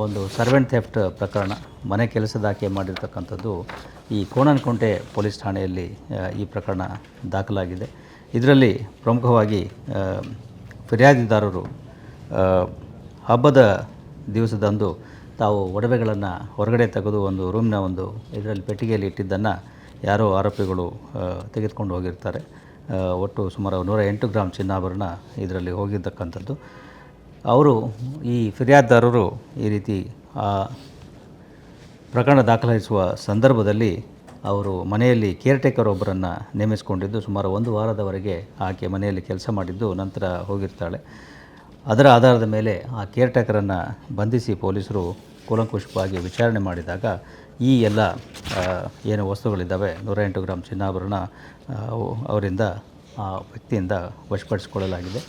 ಒಂದು servant theft ಪ್ರಕರಣ, ಮನೆ ಕೆಲಸದಾಕೆ ಮಾಡಿರ್ತಕ್ಕಂಥದ್ದು ಈ ಕೋಣನಕುಂಟೆ ಪೊಲೀಸ್ ಠಾಣೆಯಲ್ಲಿ ಈ ಪ್ರಕರಣ ದಾಖಲಾಗಿದೆ. ಇದರಲ್ಲಿ ಪ್ರಮುಖವಾಗಿ ಫಿರ್ಯಾದಿದಾರರು ಹಬ್ಬದ ದಿವಸದಂದು ತಾವು ಒಡವೆಗಳನ್ನು ಹೊರಗಡೆ ತೆಗೆದು ಒಂದು ರೂಮಿನ ಇದರಲ್ಲಿ ಪೆಟ್ಟಿಗೆಯಲ್ಲಿ ಇಟ್ಟಿದ್ದನ್ನು ಯಾರೋ ಆರೋಪಿಗಳು ತೆಗೆದುಕೊಂಡು ಹೋಗಿರ್ತಾರೆ. ಒಟ್ಟು ಸುಮಾರು 108 ಗ್ರಾಮ್ ಚಿನ್ನಾಭರಣ ಇದರಲ್ಲಿ ಹೋಗಿರ್ತಕ್ಕಂಥದ್ದು. ಅವರು ಈ ಫಿರ್ಯಾದಿದಾರರು ಈ ರೀತಿ ಪ್ರಕರಣ ದಾಖಲಿಸುವ ಸಂದರ್ಭದಲ್ಲಿ ಅವರು ಮನೆಯಲ್ಲಿ ಕೇರ್ಟೇಕರ್ ಒಬ್ಬರನ್ನು ನೇಮಿಸಿಕೊಂಡಿದ್ದು ಸುಮಾರು 1 ವಾರದವರೆಗೆ ಆಕೆ ಮನೆಯಲ್ಲಿ ಕೆಲಸ ಮಾಡಿದ್ದು ನಂತರ ಹೋಗಿರ್ತಾಳೆ. ಅದರ ಆಧಾರದ ಮೇಲೆ ಆ ಕೇರ್ಟೇಕರನ್ನು ಬಂಧಿಸಿ ಪೊಲೀಸರು ಕೂಲಂಕುಷವಾಗಿ ವಿಚಾರಣೆ ಮಾಡಿದಾಗ ಈ ಎಲ್ಲ ಏನು ವಸ್ತುಗಳಿದ್ದಾವೆ 108 ಗ್ರಾಮ್ ಚಿನ್ನಾಭರಣ ಅವರಿಂದ ಆ ವ್ಯಕ್ತಿಯಿಂದ ವಶಪಡಿಸಿಕೊಳ್ಳಲಾಗಿದೆ.